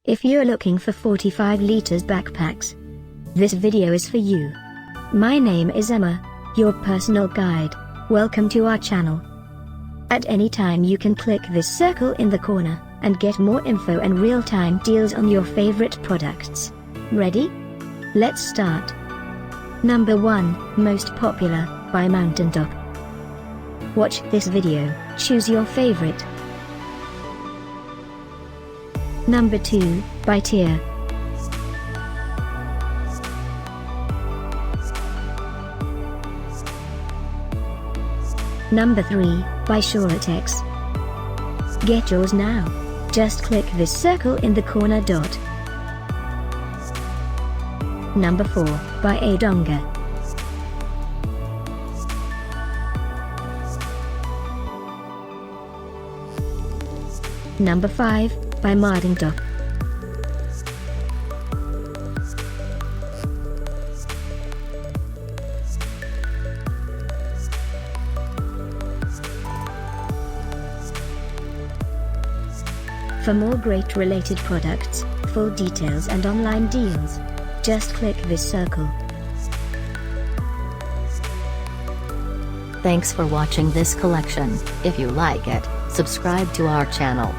If you're looking for 45 liters backpacks, this video is for you. My name is Emma, your personal guide. Welcome to our channel. At any time you can click this circle in the corner, and get more info and real-time deals on your favorite products. Ready? Let's start. Number 1, Most Popular, by Mountaintop. Watch this video, choose your favorite. Number 2, by Tier. Number 3, by Suretex. Get yours now. Just click this circle in the corner dot. Number 4, by Aidonger. Number 5, by Mardingtop. For more great related products, full details and online deals, just click this circle. Thanks for watching this collection. If you like it, subscribe to our channel.